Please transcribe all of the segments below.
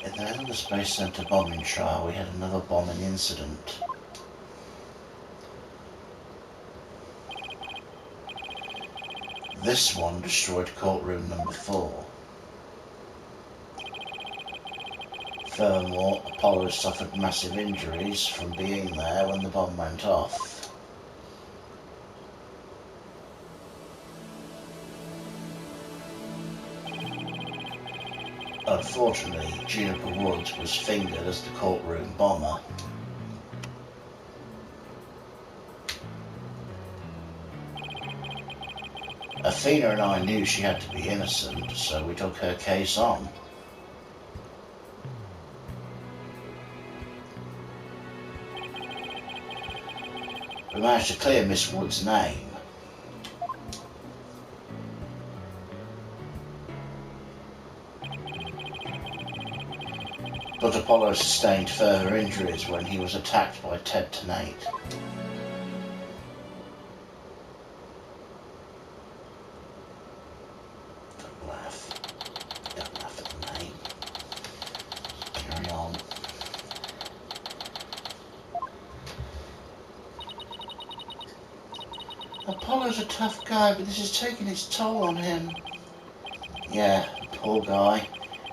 In the middle of the Space Center bombing trial, we had another bombing incident. This one destroyed courtroom number 4. Furthermore, Apollo suffered massive injuries from being there when the bomb went off. Unfortunately, Juniper Woods was fingered as the courtroom bomber. Athena and I knew she had to be innocent, so we took her case on. We managed to clear Miss Wood's name. But Apollo sustained further injuries when he was attacked by Ted Tenate. Don't laugh. Don't laugh at the name. Carry on. Apollo's a tough guy, but this is taking its toll on him. Yeah, poor guy.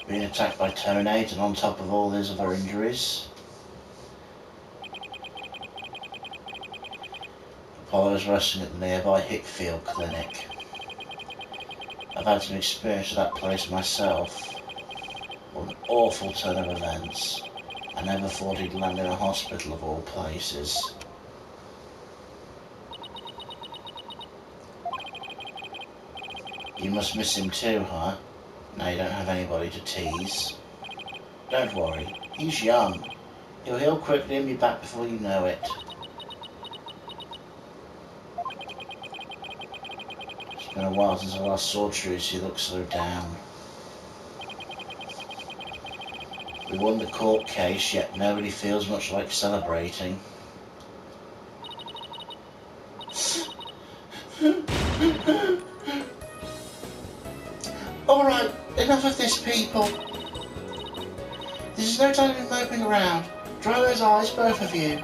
Being attacked by Tenate and on top of all his other injuries. Apollo's resting at the nearby Hickfield Clinic. I've had some experience at that place myself. What an awful turn of events. I never thought he'd land in a hospital of all places. You must miss him too, huh? Now you don't have anybody to tease. Don't worry, he's young. He'll heal quickly and be back before you know it. It's been a while since I last saw Tracy. He looks so down. We won the court case, yet nobody feels much like celebrating. Alright, enough of this, people. This is no time to be moping around. Dry those eyes, both of you.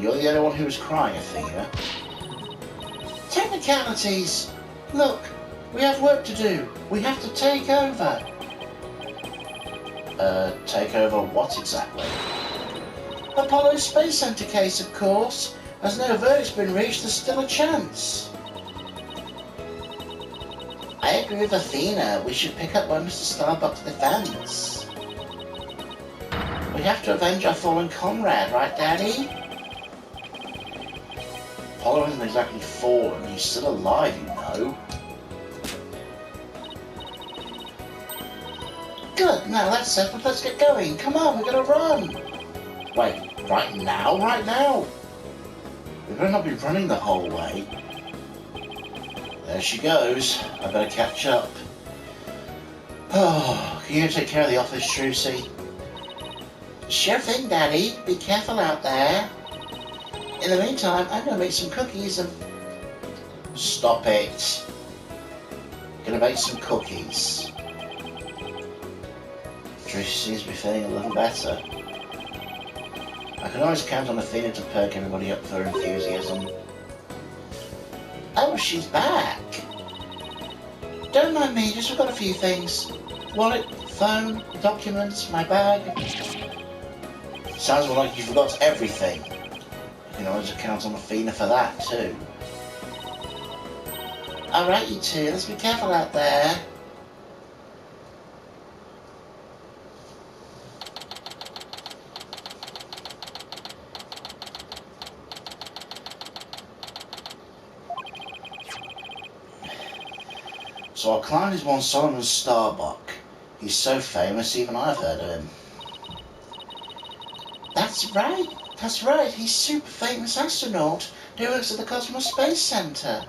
You're the only one who was crying, Athena. Technicalities. Look, we have work to do. We have to take over. Take over what exactly? Apollo Space Center case, of course. As no verdict's been reached, there's still a chance. I agree with Athena. We should pick up where Mr. Starbuck's defense. We have to avenge our fallen comrade, right, Daddy? Apollo isn't exactly fallen. He's still alive, you know. Good. Now that's settled. Let's get going. Come on, we're gonna run. Wait, right now? Right now? We better not be running the whole way. There she goes. I better catch up. Oh, can you take care of the office, Trucy? Sure thing, Daddy. Be careful out there. In the meantime, I'm gonna make some cookies and... Stop it. Gonna make some cookies. Trucy seems to be feeling a little better. I can always count on Athena to perk everybody up for enthusiasm. Oh, she's back. Don't mind me, just forgot a few things. Wallet, phone, documents, my bag. Sounds more like you forgot everything. You can always count on Athena for that, too. Alright, you two, let's be careful out there. So our client is one Solomon Starbuck. He's so famous, even I've heard of him. That's right, he's a super famous astronaut who works at the Cosmos Space Center.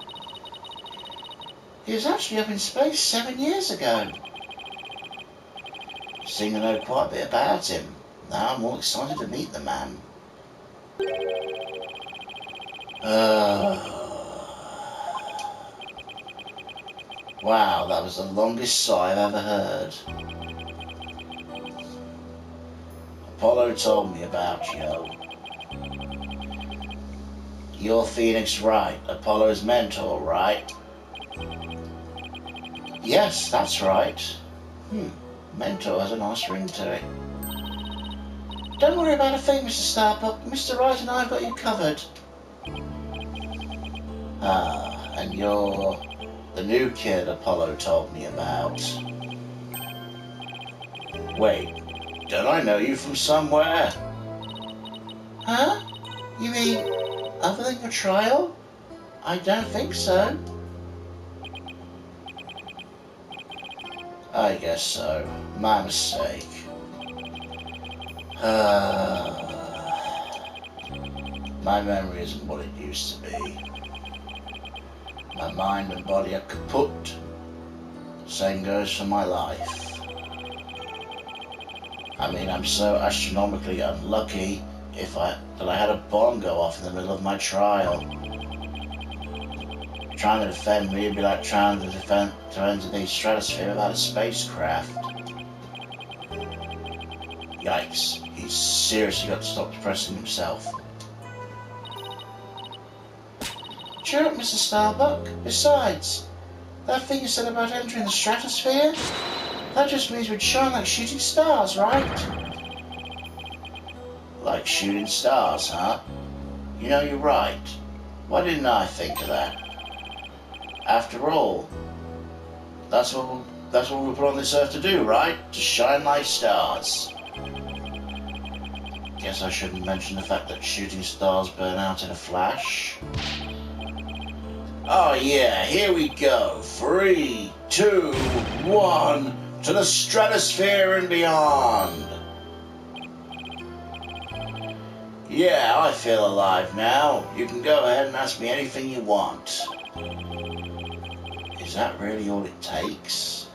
He was actually up in space 7 years ago. Seem to know quite a bit about him. Now I'm all excited to meet the man. Wow, that was the longest sigh I've ever heard. Apollo told me about you. You're Phoenix Wright, Apollo's mentor, right? Yes, that's right. Mentor has a nice ring to it. Don't worry about a thing, Mr. Starbuck. Mr. Wright and I have got you covered. Ah, and you're the new kid Apollo told me about. Wait, don't I know you from somewhere? Huh? You mean other than your trial? I don't think so. I guess so. My mistake. My memory isn't what it used to be. My mind and body are kaput. Same goes for my life. I mean, I'm so astronomically unlucky that I had a bomb go off in the middle of my trial. Trying to defend me would be like trying to enter the stratosphere without a spacecraft. Yikes, he's seriously got to stop depressing himself. Cheer up, Mr. Starbuck. Besides, that thing you said about entering the stratosphere? That just means we'd shine like shooting stars, right? Like shooting stars, huh? You know, you're right. Why didn't I think of that? After all, that's what we're put on this earth to do, right? To shine like stars. Guess I shouldn't mention the fact that shooting stars burn out in a flash. Oh yeah, here we go. 3, 2, 1, to the stratosphere and beyond. Yeah, I feel alive now. You can go ahead and ask me anything you want. Is that really all it takes?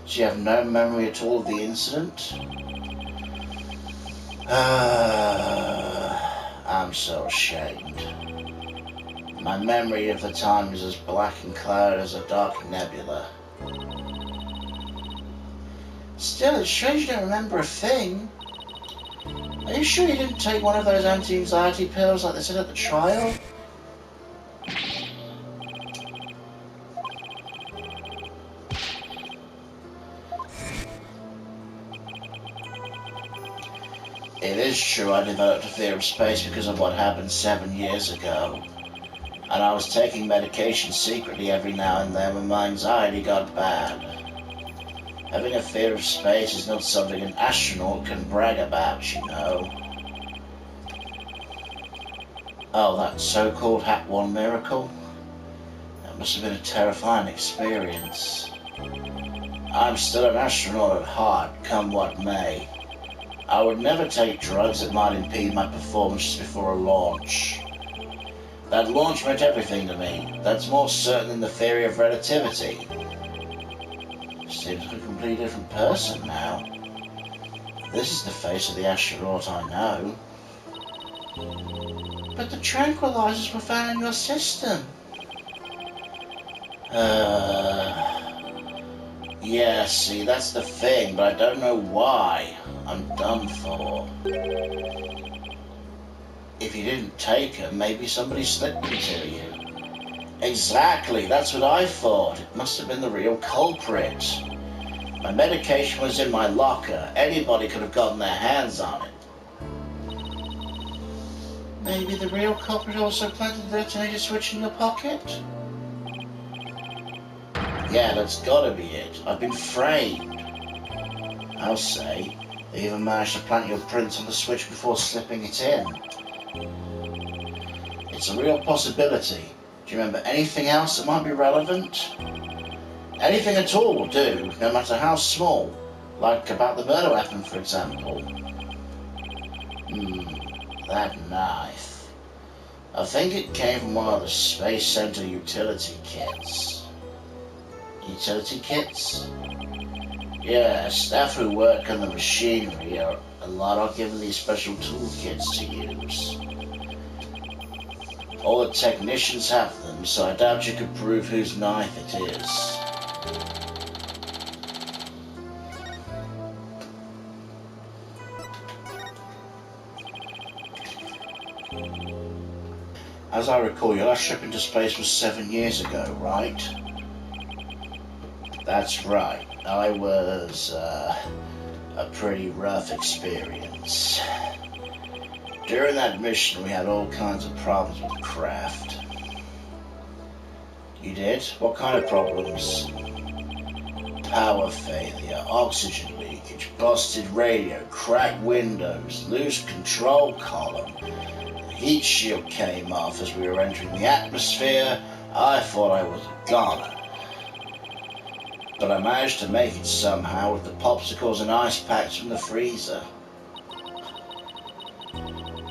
So you have no memory at all of the incident? I'm so ashamed. My memory of the time is as black and clouded as a dark nebula. Still, it's strange you don't remember a thing. Are you sure you didn't take one of those anti-anxiety pills like they said at the trial? It is true I developed a fear of space because of what happened 7 years ago. And I was taking medication secretly every now and then when my anxiety got bad. Having a fear of space is not something an astronaut can brag about, you know. Oh, that so-called Hat 1 miracle? That must have been a terrifying experience. I'm still an astronaut at heart, come what may. I would never take drugs that might impede my performance just before a launch. That launch meant everything to me. That's more certain than the theory of relativity. Seems like a completely different person now. This is the face of the astronaut I know. But the tranquilizers were found in your system. Yeah, see, that's the thing, but I don't know why. I'm done for. If you didn't take them, maybe somebody slipped them to you. Exactly, that's what I thought. It must have been the real culprit. My medication was in my locker. Anybody could have gotten their hands on it. Maybe the real culprit also planted the detonator switch in your pocket? Yeah, that's gotta be it. I've been framed. I'll say, they even managed to plant your print on the switch before slipping it in. It's a real possibility. Do you remember anything else that might be relevant? Anything at all will do, no matter how small. Like about the murder weapon, for example. That knife. I think it came from one of the Space Center utility kits. Utility kits? Yeah, staff who work on the machinery are given these special toolkits to use. All the technicians have them, so I doubt you could prove whose knife it is. As I recall, your last trip into space was 7 years ago, right? That's right. I was, a pretty rough experience. During that mission, we had all kinds of problems with the craft. You did? What kind of problems? Power failure, oxygen leakage, busted radio, cracked windows, loose control column. The heat shield came off as we were entering the atmosphere. I thought I was a goner. But I managed to make it somehow with the popsicles and ice packs from the freezer.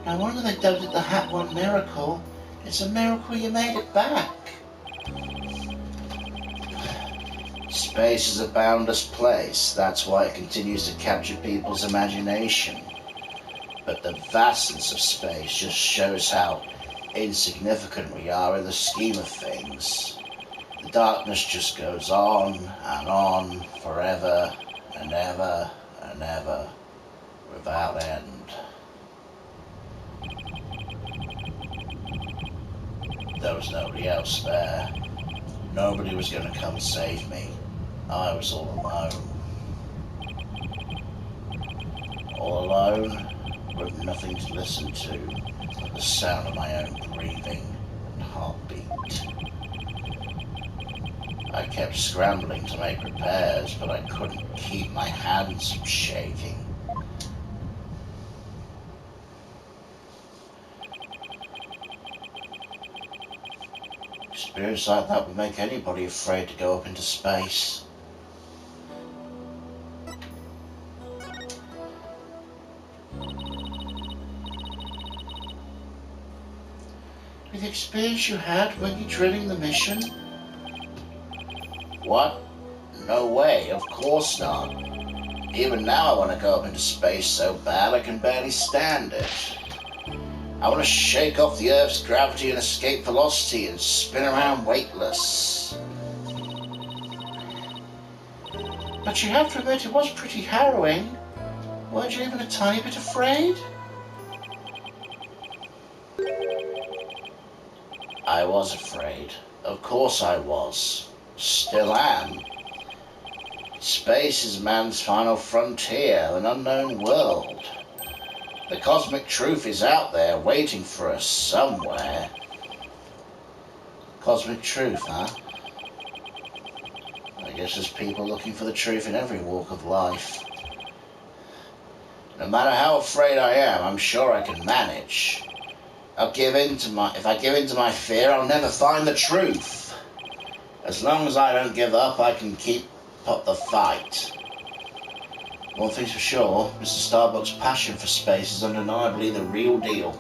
No wonder they dubbed it the Hat One Miracle. It's a miracle you made it back. Space is a boundless place. That's why it continues to capture people's imagination. But the vastness of space just shows how insignificant we are in the scheme of things. The darkness just goes on, forever and ever and ever, without end. There was nobody else there. Nobody was going to come save me. I was all alone. All alone, with nothing to listen to but the sound of my own breathing and heartbeat. I kept scrambling to make repairs, but I couldn't keep my hands from shaking. Experience like that would make anybody afraid to go up into space. With the experience you had, weren't you dreading the mission? What? No way, of course not. Even now I want to go up into space so bad I can barely stand it. I want to shake off the Earth's gravity and escape velocity and spin around weightless. But you have to admit it was pretty harrowing. Weren't you even a tiny bit afraid? I was afraid. Of course I was. Still am. Space is man's final frontier, an unknown world. The cosmic truth is out there waiting for us somewhere. Cosmic truth, huh? I guess there's people looking for the truth in every walk of life. No matter how afraid I am, I'm sure I can manage. If I give in to my fear, I'll never find the truth. As long as I don't give up, I can keep up the fight. One thing's for sure, Mr. Starbuck's passion for space is undeniably the real deal.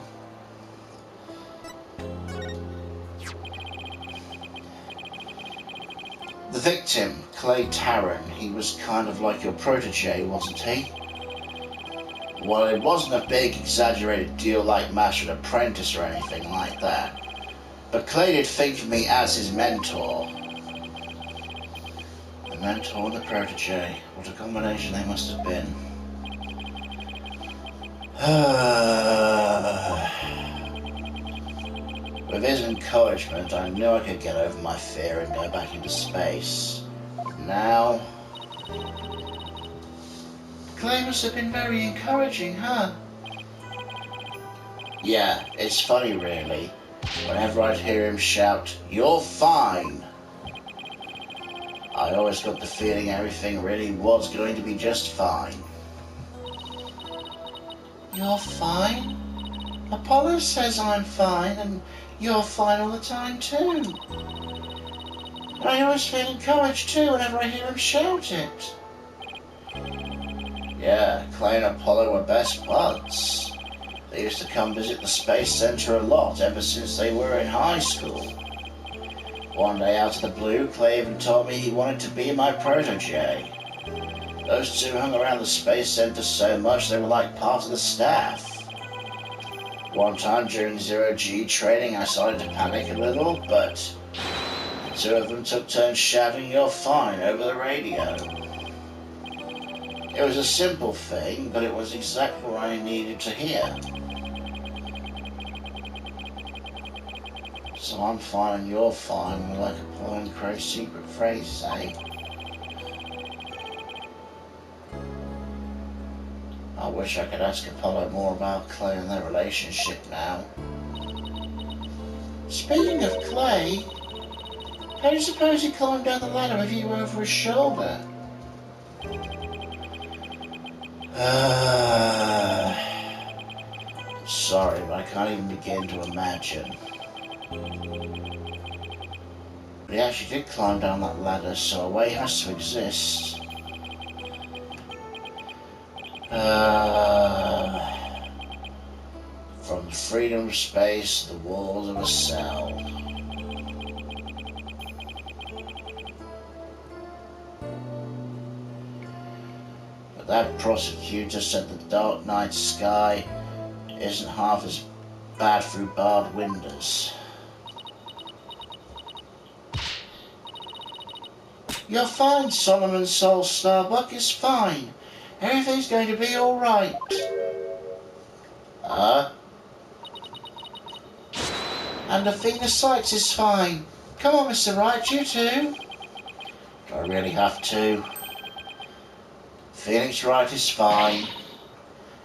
The victim, Clay Tarrant, he was kind of like your protege, wasn't he? Well, it wasn't a big, exaggerated deal like Master and Apprentice or anything like that. But Clay did think of me as his mentor. The mentor and the protege. What a combination they must have been. With his encouragement, I knew I could get over my fear and go back into space. Now... Clay must have been very encouraging, huh? Yeah, it's funny really. Whenever I'd hear him shout, "You're fine," I always got the feeling everything really was going to be just fine. You're fine? Apollo says I'm fine, and you're fine all the time too. And I always feel encouraged too whenever I hear him shout it. Yeah, Clay and Apollo were best buds. They used to come visit the Space Center a lot ever since they were in high school. One day out of the blue, Clay even told me he wanted to be my protege. Those two hung around the Space Center so much they were like part of the staff. One time during zero-G training I started to panic a little, but the two of them took turns shouting "You're fine" over the radio. It was a simple thing, but it was exactly what I needed to hear. So I'm fine and you're fine. We're like Apollo and Crow's secret phrase, eh? I wish I could ask Apollo more about Clay and their relationship now. Speaking of Clay, how do you suppose he climbed down the ladder with you over his shoulder? Sorry, but I can't even begin to imagine. But he actually did climb down that ladder, so a way has to exist. From the freedom of space to the walls of a cell. But that prosecutor said the dark night sky isn't half as bad through barred windows. You're fine, Solomon Soul Starbuck, it's fine. Everything's going to be alright. And Athena Sykes is fine. Come on, Mr. Wright, you too. Do I really have to? Phoenix Wright is fine.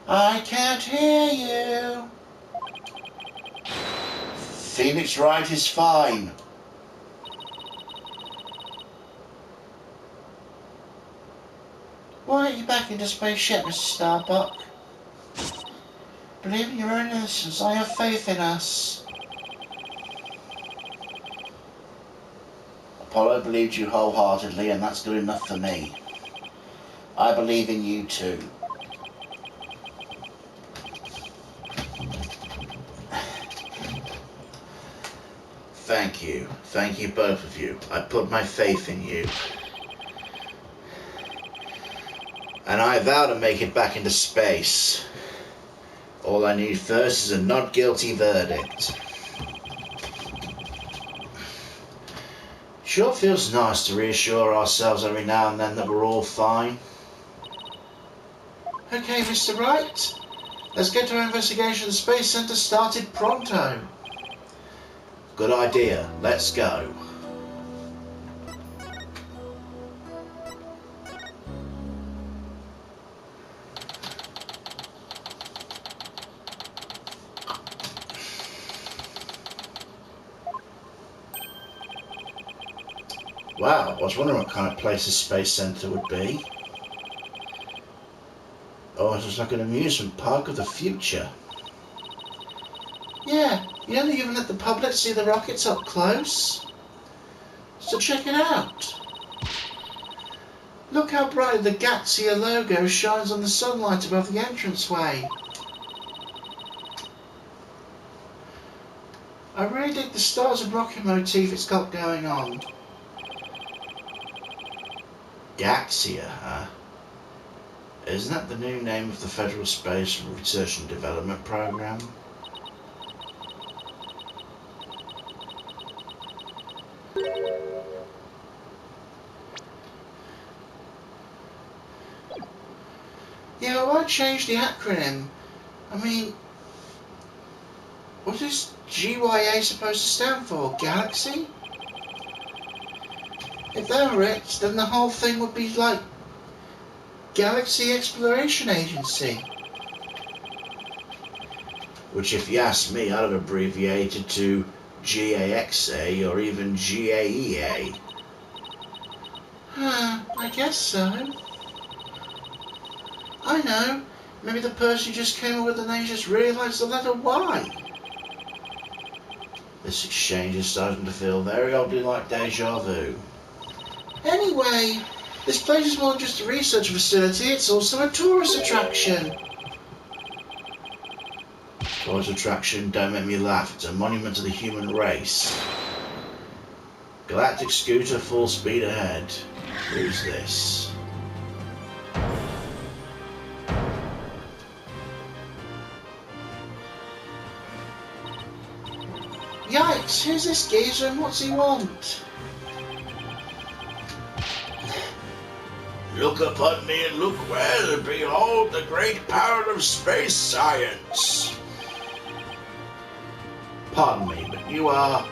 I can't hear you. Phoenix Wright is fine. Why aren't you back into space yet, Mr. Starbuck? Believe in your own innocence. I have faith in us. Apollo believed you wholeheartedly, and that's good enough for me. I believe in you too. Thank you. Thank you, both of you. I put my faith in you. And I vow to make it back into space. All I need first is a not guilty verdict. Sure feels nice to reassure ourselves every now and then that we're all fine. Okay, Mr. Wright. Let's get our investigation of the Space Center started pronto. Good idea. Let's go. Wow, I was wondering what kind of place the Space Center would be. Oh, it's just like an amusement park of the future. Yeah, you don't even let the public see the rockets up close. So check it out. Look how bright the Gaxia logo shines on the sunlight above the entranceway. I really dig the stars and rocket motif it's got going on. Gaxia, huh? Isn't that the new name of the Federal Space Research and Development Program? Yeah, why change the acronym? I mean, what is GYA supposed to stand for? Galaxy? If they were it, then the whole thing would be like Galaxy Exploration Agency. Which, if you ask me, I'd have abbreviated to GAXA or even GAEA. I guess so. I know. Maybe the person who just came up with the name just realised the letter Y. This exchange is starting to feel very oddly like deja vu. Anyway, this place is more than just a research facility, it's also a tourist attraction. Tourist attraction? Don't make me laugh. It's a monument to the human race. Galactic scooter, full speed ahead. Who's this? Yikes, who's this geezer and what's he want? Look upon me and look well, behold the great power of space science. Pardon me, but you are...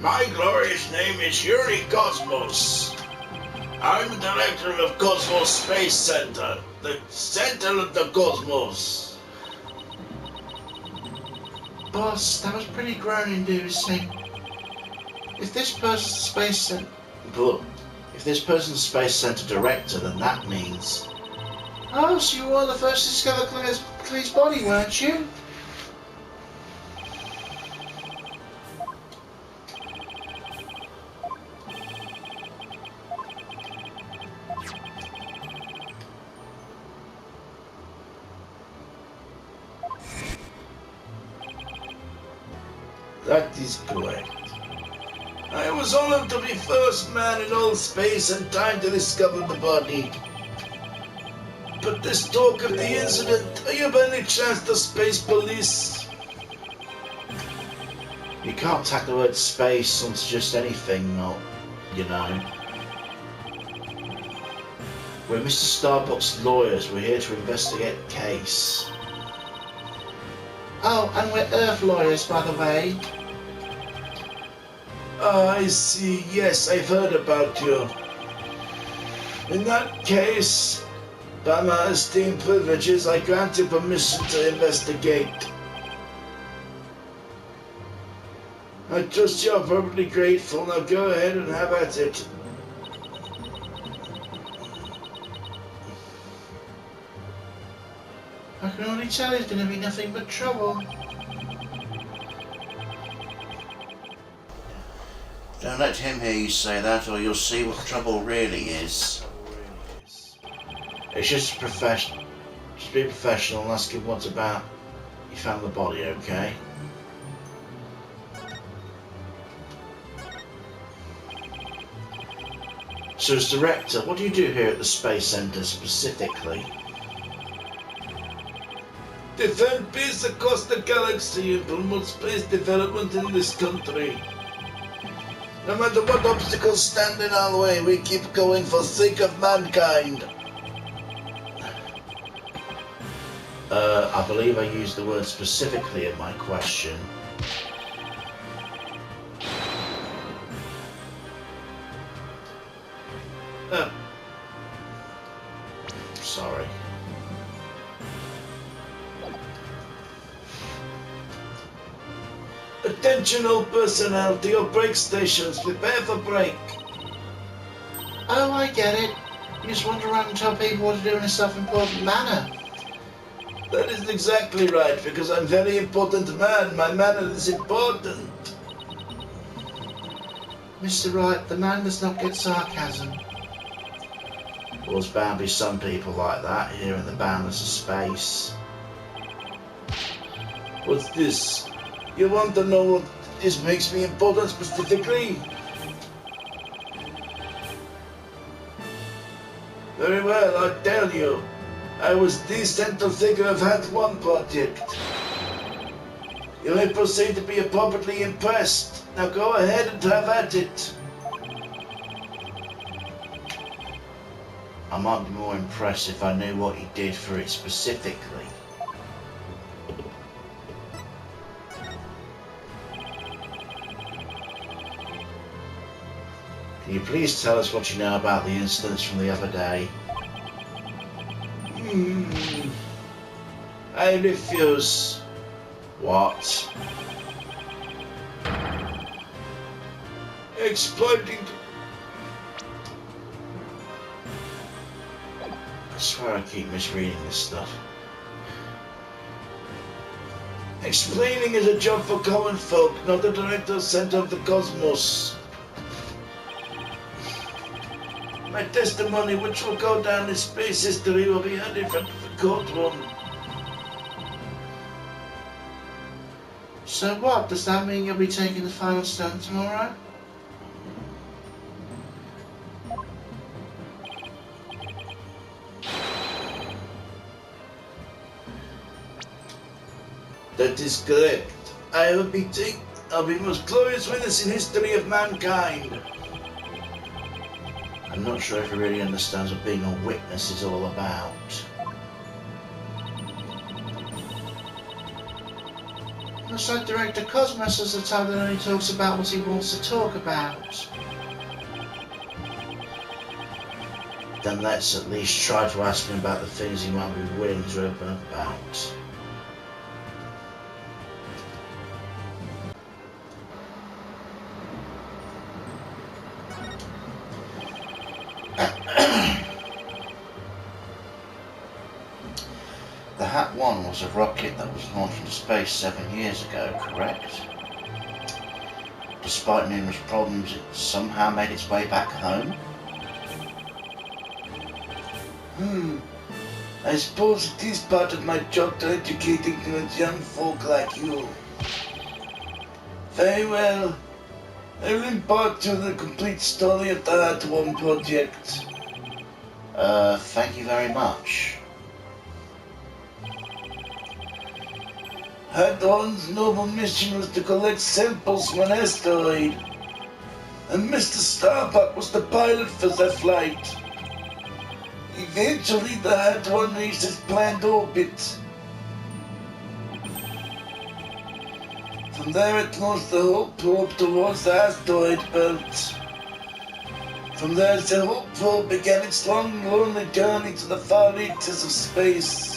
My glorious name is Yuri Cosmos. I'm the director of Cosmos Space Center, the center of the cosmos. Boss, that was pretty grown-inducing. If this person's Space Center director, then that means... Oh, so you were the first to discover Clee's body, weren't you? That is correct. I was honored to be first man in all space and time to discover the body. But this talk of the incident, are you by any chance the space police? You can't tack the word space onto just anything, not, you know. We're Mr. Starbuck's lawyers. We're here to investigate the case. Oh, and we're Earth lawyers, by the way. I see. Yes, I've heard about you. In that case, by my esteemed privileges, I grant you permission to investigate. I trust you're probably grateful. Now go ahead and have at it. I can already tell there's going to be nothing but trouble. Don't let him hear you say that, or you'll see what the trouble really is. It's just professional. Just be professional and ask him what about you found the body, okay? So as director, what do you do here at the Space Center specifically? Defend peace across the galaxy and promote space development in this country. No matter what obstacles stand in our way, we keep going for the sake of mankind. I believe I used the word specifically in my question. Sorry. Attention all personnel to your brake stations. Prepare for break. Oh, I get it. You just wander around and tell people what to do in a self-important manner. That is exactly right, because I'm a very important man. My manner is important. Mr. Wright, the man does not get sarcasm. Well, there's bound to be some people like that here in the boundless of space. What's this? You want to know what this makes me important specifically? Very well, I'll tell you. I was the central figure of Hat 1 project. You may proceed to be appropriately impressed. Now go ahead and have at it. I might be more impressed if I knew what he did for it specifically. Can you please tell us what you know about the incidents from the other day? I refuse. What? Exploiting. I swear I keep misreading this stuff. Explaining is a job for common folk, not the director's center of the cosmos. My testimony, which will go down in space history, will be heard in front of the courtroom. So what? Does that mean you'll be taking the final stand tomorrow? That is correct. I'll be the most glorious witness in history of mankind. I'm not sure if he really understands what being a witness is all about. Looks like Director Cosmos is the type that only talks about what he wants to talk about. Then let's at least try to ask him about the things he might be willing to open up about. The Hat-1 was a rocket that was launched into space 7 years ago, correct? Despite numerous problems, it somehow made its way back home? I suppose it is part of my job to educate ignorant young folk like you. Very well. I will impart to the complete story of the Hat-1 project. Thank you very much. Hat-1's noble mission was to collect samples from an asteroid, and Mr. Starbuck was the pilot for the flight. Eventually, the Hat-1 reached its planned orbit. From there, it launched the Hope probe towards the asteroid belt. From there, the Hope probe began its long, lonely journey to the far reaches of space.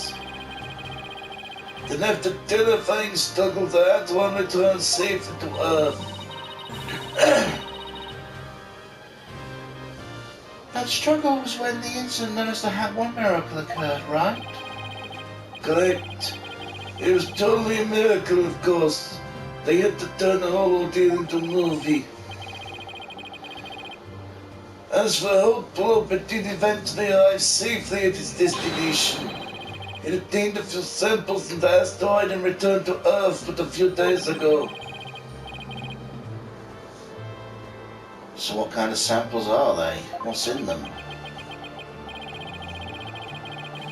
Then, after terrifying struggle, the Hat-1 returned safely to Earth. That struggle was when the incident known as the Hat-1 miracle occurred, right? Correct. It was totally a miracle, of course. They had to turn the whole ordeal into a movie. As for Hope probe, it did eventually arrive safely at its destination. It obtained a few samples from the asteroid and returned to Earth but a few days ago. So what kind of samples are they? What's in them?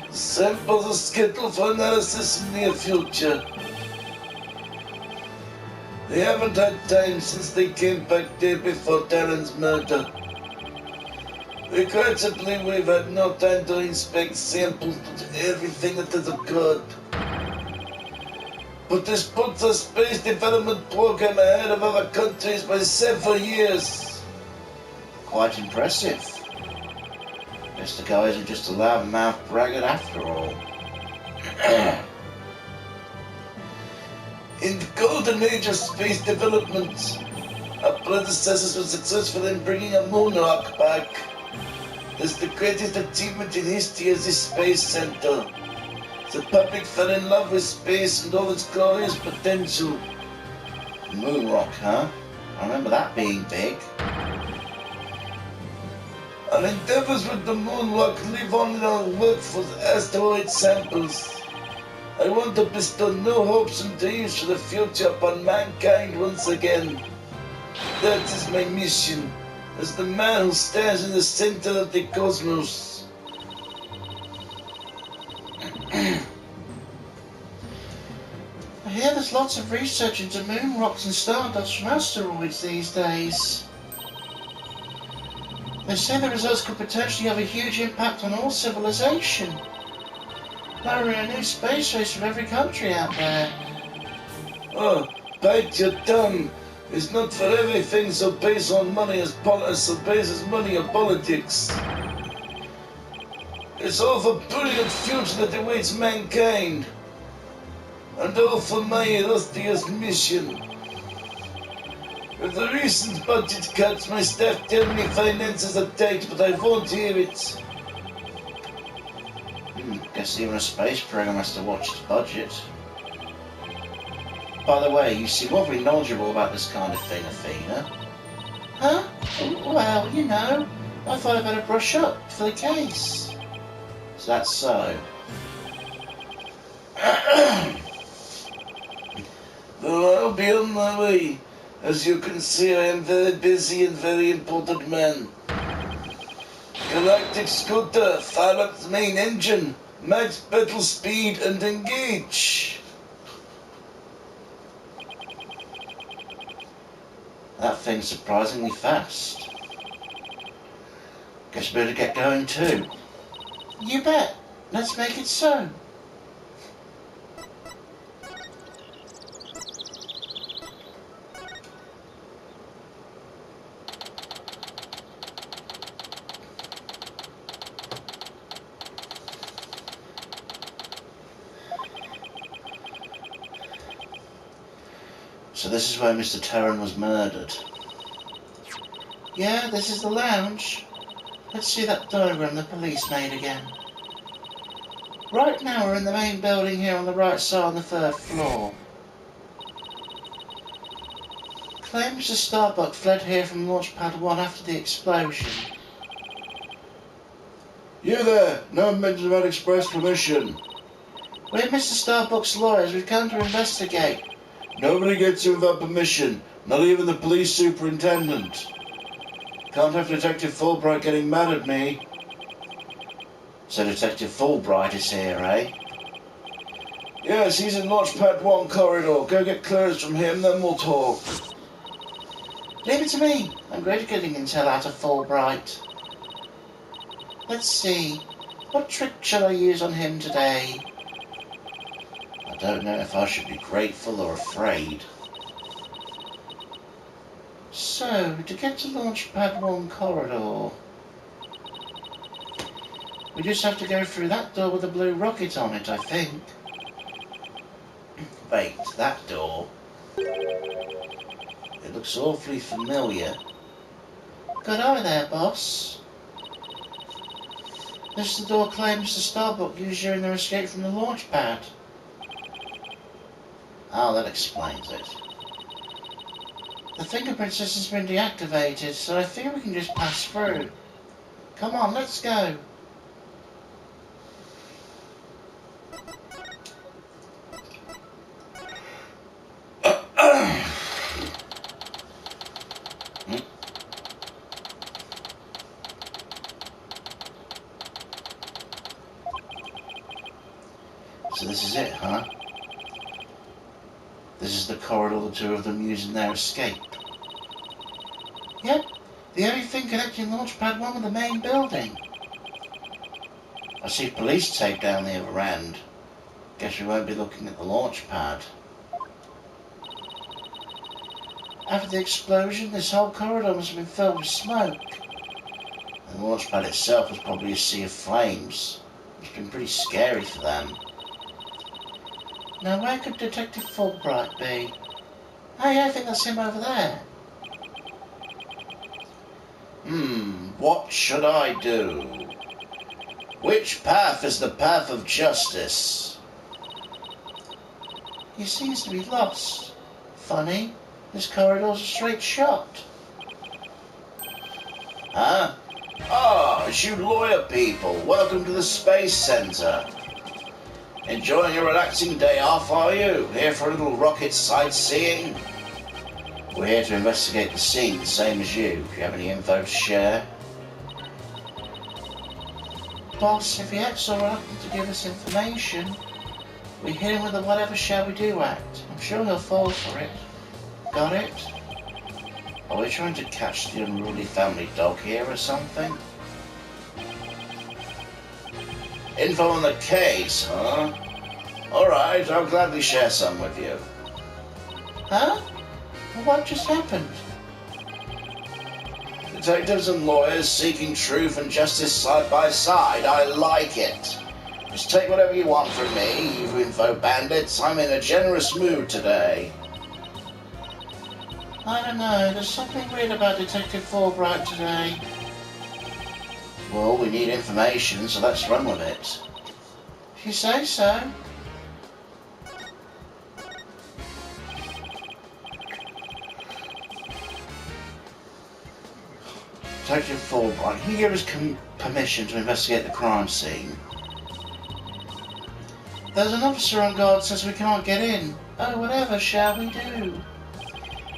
The samples are scheduled for analysis in the near future. They haven't had time since they came back day before Darren's murder. Regrettably, we've had no time to inspect samples to everything that has occurred. But this puts our space development program ahead of other countries by several years. Quite impressive. Guess the guy isn't just a loudmouth braggart after all. In the golden age of space development, our predecessors were successful in bringing a moon rock back. It's the greatest achievement in history as this space center. The public fell in love with space and all its glorious potential. Moon rock, huh? I remember that being big. Our endeavors with the moon rock live on in our work for the asteroid samples. I want to bestow no hopes and dreams for the future upon mankind once again. That is my mission, as the man who stands in the center of the cosmos. I hear there's lots of research into moon rocks and stardust from asteroids these days. They say the results could potentially have a huge impact on all civilization. There are a new space race from every country out there. Oh, bite your tongue. It's not for everything so based on money as bases money or politics. It's all for brilliant future that awaits mankind. And all for my illustrious mission. With the recent budget cuts, my staff tell me finances are tight, but I won't hear it. Guess even a space program has to watch its budget. By the way, you seem awfully knowledgeable about this kind of thing, Athena. Huh? Well, you know, I thought I'd better brush up for the case. Is that so? Well, I'll be on my way. As you can see, I am very busy and very important man. Galactic scooter, fire up the main engine, max battle speed, and engage. That thing's surprisingly fast. Guess we better get going too. You bet. Let's make it so. So this is where Mr. Terran was murdered. Yeah, this is the lounge. Let's see that diagram the police made again. Right now we're in the main building here on the right side on the 3rd floor. Claims Mr. Starbuck fled here from Launchpad 1 after the explosion. You there! No mention about express permission. We're Mr. Starbuck's lawyers. We've come to investigate. Nobody gets in without permission, not even the police superintendent. Can't have Detective Fulbright getting mad at me. So Detective Fulbright is here, eh? Yes, he's in Launchpad 1 corridor. Go get clearance from him, then we'll talk. Leave it to me. I'm great at getting intel out of Fulbright. Let's see. What trick shall I use on him today? I don't know if I should be grateful or afraid. So, to get to Launchpad 1 corridor, we just have to go through that door with a blue rocket on it, I think. Wait, that door? It looks awfully familiar. Good eye there, boss. This is the door claimed Mr. Starbuck used during their escape from the launch pad. Oh, that explains it. The fingerprint system's been deactivated, so I fear we can just pass through. Come on, let's go. So this is it, huh? This is the corridor the two of them used in their escape. Yep, the only thing connecting Launchpad 1 with the main building. I see police tape down the other end. Guess we won't be looking at the launch pad. After the explosion, this whole corridor must have been filled with smoke. And the launch pad itself was probably a sea of flames. It's been pretty scary for them. Now where could Detective Fulbright be? Oh yeah, I think that's him over there. What should I do? Which path is the path of justice? He seems to be lost. Funny, this corridor's a straight shot. Huh? Ah, it's you lawyer people. Welcome to the Space Center. Enjoying a relaxing day off, are you? Here for a little rocket sightseeing? We're here to investigate the scene, same as you. Do you have any info to share? Boss, if he acts so reluctant to give us information, we hit him with a whatever shall we do act. I'm sure he'll fall for it. Got it? Are we trying to catch the unruly family dog here or something? Info on the case, huh? Alright, I'll gladly share some with you. Huh? Well, what just happened? Detectives and lawyers seeking truth and justice side by side. I like it. Just take whatever you want from me, you info bandits. I'm in a generous mood today. I don't know, there's something weird about Detective Fulbright today. Well, we need information, so let's run with it. If you say so. Detective Fulbright, can you give us permission to investigate the crime scene? There's an officer on guard says we can't get in. Oh, whatever shall we do?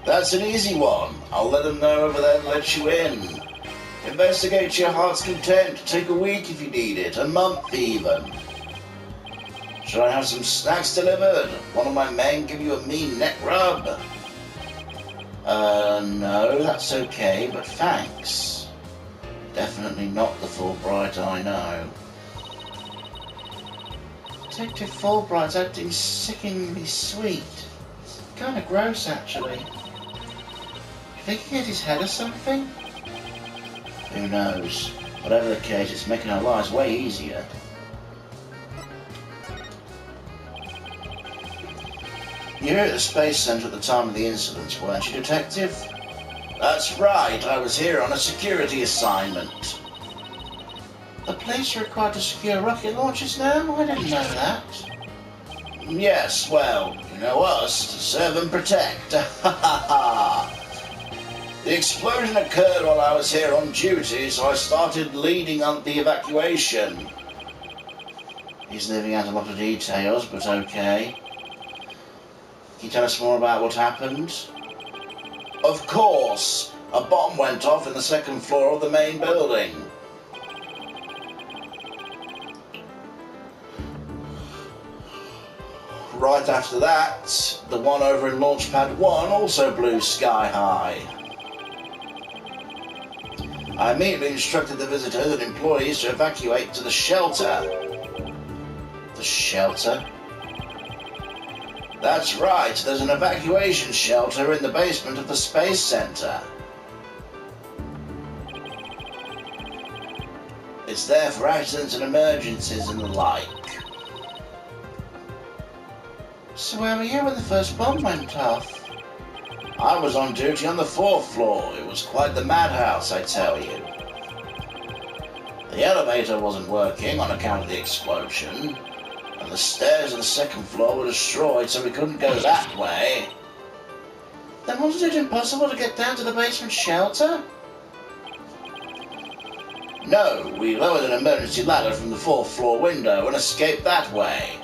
That's an easy one. I'll let them know over there and let you in. Investigate to your heart's content. Take a week if you need it, a month even. Should I have some snacks delivered? One of my men give you a mean neck rub? No, that's okay, but thanks. Definitely not the Fulbright I know. Detective Fulbright's acting sickeningly sweet. It's kind of gross, actually. You think he hit his head or something? Who knows? Whatever the case, it's making our lives way easier. You were at the Space Center at the time of the incident, weren't you, Detective? That's right, I was here on a security assignment. The police are required to secure rocket launches now? I didn't know that. Yes, well, you know us, to serve and protect. Ha ha ha! The explosion occurred while I was here on duty, so I started leading on the evacuation. He's leaving out a lot of details, but okay. Can you tell us more about what happened? Of course! A bomb went off in the second floor of the main building. Right after that, the one over in Launchpad 1 also blew sky high. I immediately instructed the visitors and employees to evacuate to the shelter. The shelter? That's right, there's an evacuation shelter in the basement of the Space Center. It's there for accidents and emergencies and the like. So where were you when the first bomb went off? I was on duty on the 4th floor. It was quite the madhouse, I tell you. The elevator wasn't working on account of the explosion, and the stairs of the 2nd floor were destroyed, so we couldn't go that way. Then wasn't it impossible to get down to the basement shelter? No, we lowered an emergency ladder from the 4th floor window and escaped that way.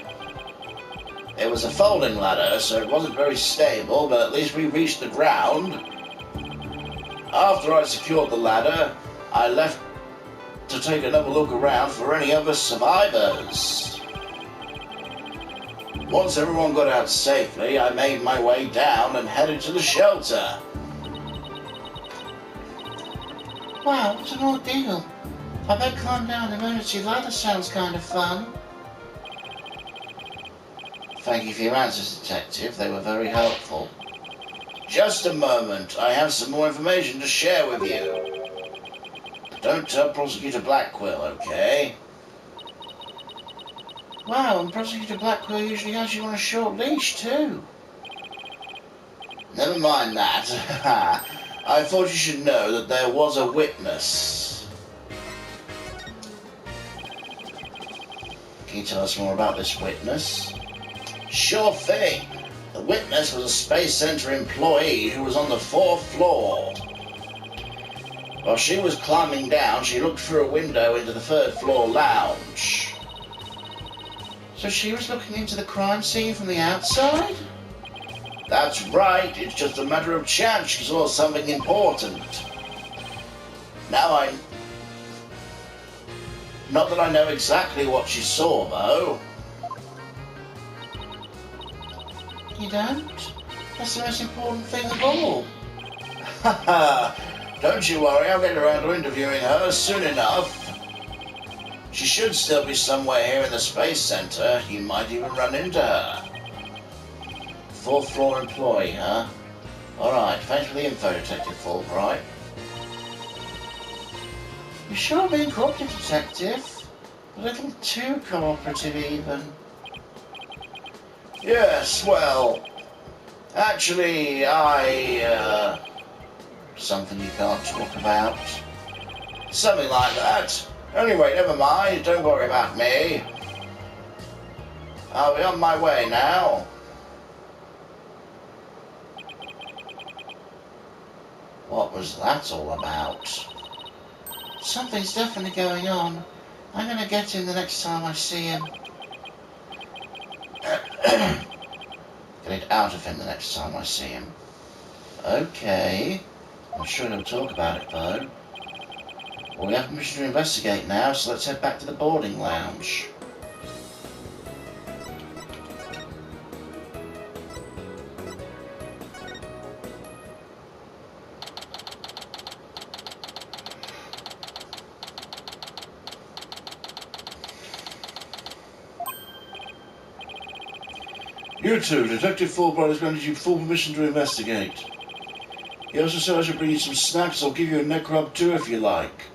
It was a folding ladder, so it wasn't very stable, but at least we reached the ground. After I secured the ladder, I left to take another look around for any other survivors. Once everyone got out safely, I made my way down and headed to the shelter. Wow, what an ordeal. I bet climbing down the emergency ladder sounds kind of fun. Thank you for your answers, Detective. They were very helpful. Just a moment. I have some more information to share with you. Don't tell Prosecutor Blackwell, okay? Wow, and Prosecutor Blackwell usually has you on a short leash, too. Never mind that. I thought you should know that there was a witness. Can you tell us more about this witness? Sure thing. The witness was a Space Center employee who was on the 4th floor. While she was climbing down, she looked through a window into the 3rd floor lounge. So she was looking into the crime scene from the outside? That's right. It's just a matter of chance she saw something important. Not that I know exactly what she saw, though. You don't? That's the most important thing of all. Haha, don't you worry, I'll get around to interviewing her soon enough. She should still be somewhere here in the Space Center. You might even run into her. 4th floor employee, huh? Alright, thanks for the info, Detective Fulbright. You sure are being cooperative, Detective. A little too cooperative, even. Yes, well, actually, something you can't talk about. Something like that. Anyway, never mind, don't worry about me. I'll be on my way now. What was that all about? Something's definitely going on. I'm gonna get him the next time I see him. Get it out of him the next time I see him. Okay. I'm sure he'll talk about it, though. Well, we have permission to investigate now, so let's head back to the boarding lounge. You two, Detective Fulbright has granted you full permission to investigate. He also said I should bring you some snacks. I'll give you a neck rub too if you like.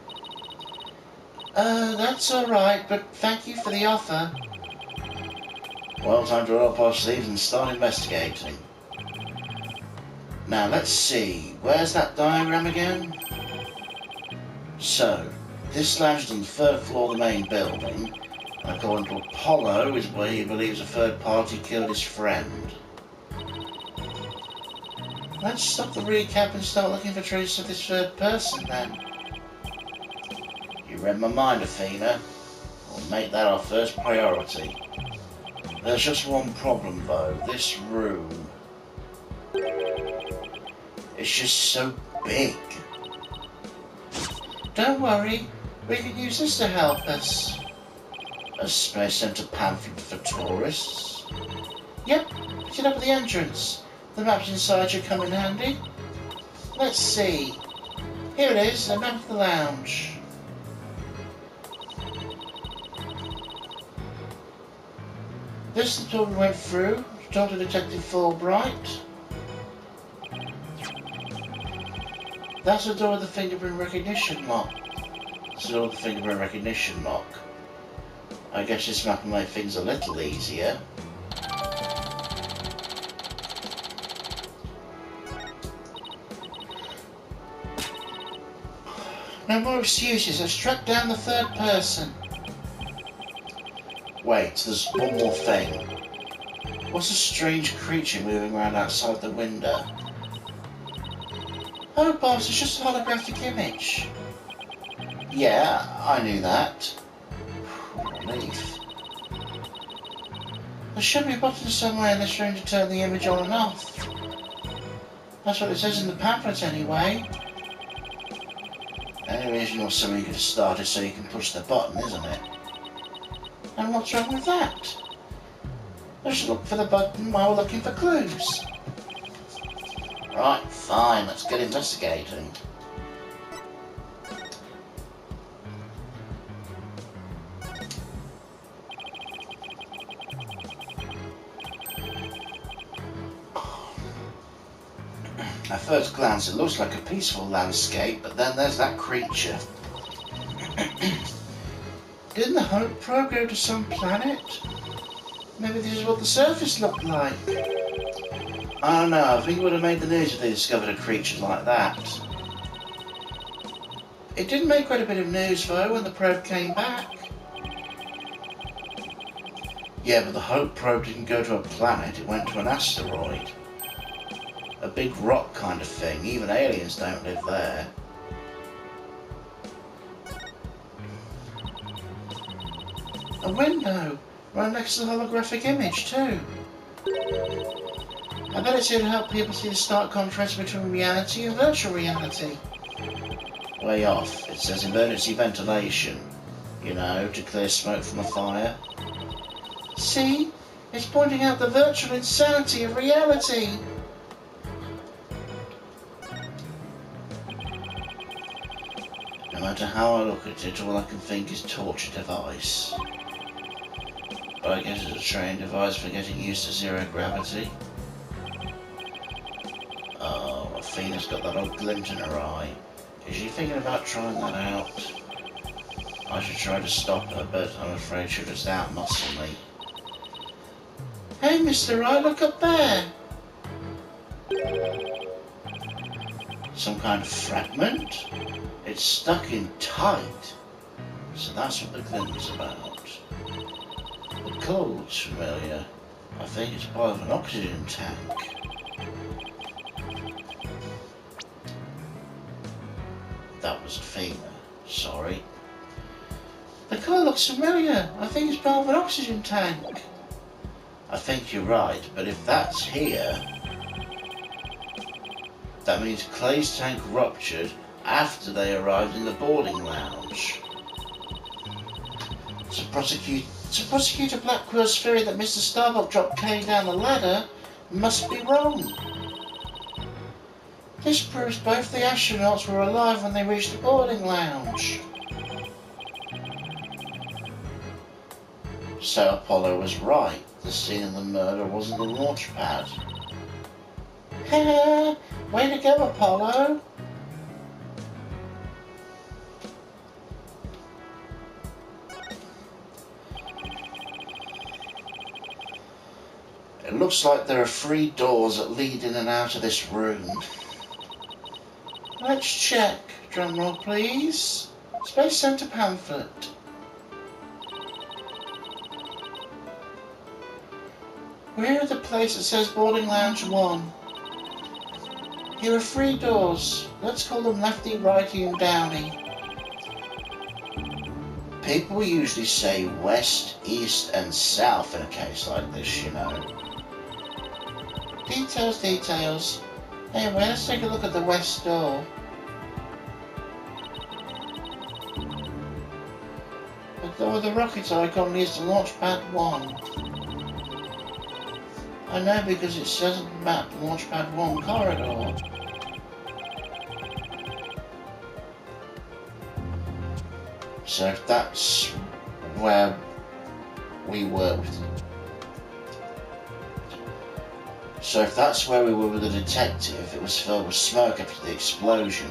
That's alright, but thank you for the offer. Well, time to roll up our sleeves and start investigating. Now, let's see. Where's that diagram again? So, this lounge is on the 3rd floor of the main building. And according to Apollo, is where he believes a third party killed his friend. Let's stop the recap and start looking for traces of this third person, then. You read my mind, Athena. We'll make that our first priority. There's just one problem, though. This room. It's just so big. Don't worry. We can use this to help us. A Space Center pamphlet for tourists? Yep, pick it up at the entrance. The maps inside should come in handy. Let's see. Here it is, a map of the lounge. This is the door we went through, talked to Detective Fulbright. That's the door with the fingerprint recognition lock. That's the door with the fingerprint recognition lock. I guess this map will make things a little easier. No more excuses, I've struck down the third person. Wait, there's one more thing. What's a strange creature moving around outside the window? Oh, boss, it's just a holographic image. Yeah, I knew that. Relief. There should be a button somewhere in this room to turn the image on and off. That's what it says in the pamphlet anyway. Any reason or something you could have started so you can push the button, isn't it? And what's wrong with that? Let's look for the button while we're looking for clues. Right, fine, let's get investigating. At first glance it looks like a peaceful landscape, but then there's that creature. Didn't the Hope probe go to some planet? Maybe this is what the surface looked like. I don't know, I think it would have made the news if they discovered a creature like that. It did make quite a bit of news though when the probe came back. Yeah, but the Hope probe didn't go to a planet, it went to an asteroid. A big rock kind of thing, even aliens don't live there. A window, right next to the holographic image too. I bet it's here to help people see the stark contrast between reality and virtual reality. Way off, it says emergency ventilation. You know, to clear smoke from a fire. See? It's pointing out the virtual insanity of reality. No matter how I look at it, all I can think is torture device. But I guess it's a training device for getting used to zero gravity. Oh, Athena's got that old glint in her eye. Is she thinking about trying that out? I should try to stop her, but I'm afraid she'll just outmuscle me. Hey, Mr. Wright, look up there! Some kind of fragment? It's stuck in tight. So that's what the glint is about. The colour looks familiar. I think it's part of an oxygen tank. That was Athena. Sorry. The colour looks familiar. I think it's part of an oxygen tank. I think you're right, but if that's here, that means Clay's tank ruptured after they arrived in the boarding lounge. To prosecute Blackwell's theory that Mr. Starbuck dropped Clay down the ladder must be wrong. This proves both the astronauts were alive when they reached the boarding lounge. So Apollo was right. The scene of the murder wasn't the launch pad. Ha! Way to go, Apollo! It looks like there are 3 doors that lead in and out of this room. Let's check. Drumroll, please. Space Center pamphlet. We're here at the place that says Boarding Lounge 1. Here are 3 doors. Let's call them Lefty, Righty and Downy. People usually say west, east and south in a case like this, you know. Details, details. Anyway, let's take a look at the west door. The door with the rocket icon leads to launch pad 1. I know because it says on the map launch pad 1 corridor. So if that's where we were with the detective, it was filled with smoke after the explosion.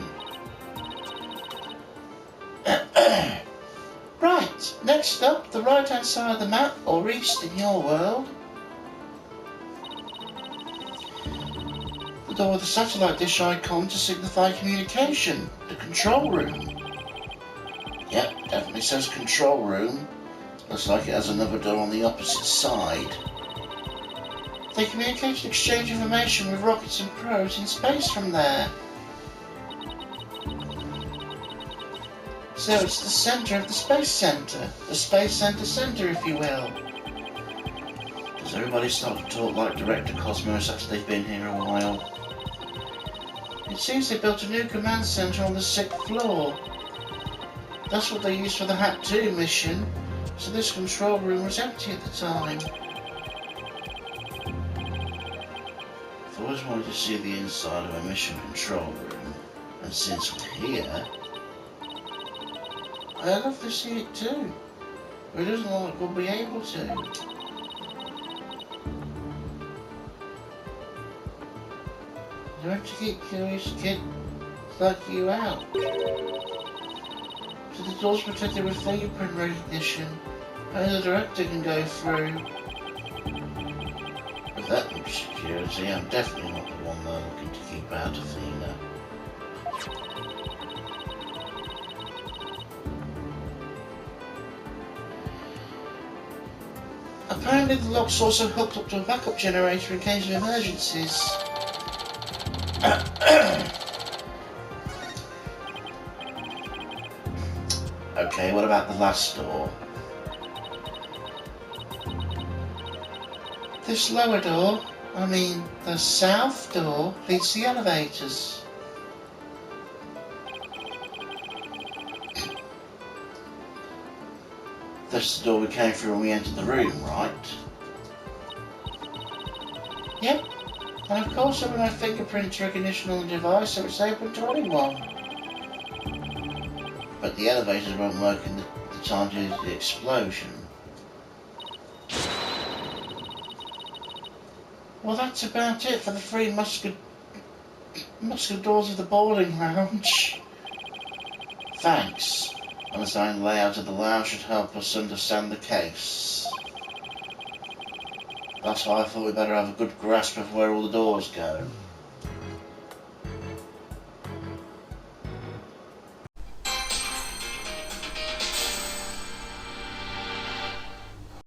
Right, next up, the right hand side of the map, or east in your world. The door with the satellite dish icon to signify communication, the control room. Yep, definitely says control room. Looks like it has another door on the opposite side. They communicate and exchange information with rockets and probes in space from there. So it's the centre of the Space Centre. The Space Centre if you will. Does everybody start to talk like Director Cosmos after they've been here a while? It seems they built a new command centre on the 6th floor. That's what they used for the Hat 2 mission, so this control room was empty at the time. I've always wanted to see the inside of a mission control room, and since we're here, I'd love to see it too. But it doesn't look like we'll be able to. Don't you get curious kid like you out? So the door's protected with fingerprint recognition. Only the director can go through. With that much security, I'm definitely not the one they're looking to keep out of Athena. Apparently the lock's also hooked up to a backup generator in case of emergencies. Okay, what about the last door? This lower door, the south door, leads to the elevators. That's the door we came through when we entered the room, right? Yep. And of course I have my fingerprint recognition on the device, so it's open to anyone. But the elevators won't work in the time due to the explosion. Well, that's about it for the 3 musket doors of the boarding lounge. Thanks. Understanding the layout of the lounge should help us understand the case. That's why I thought we'd better have a good grasp of where all the doors go.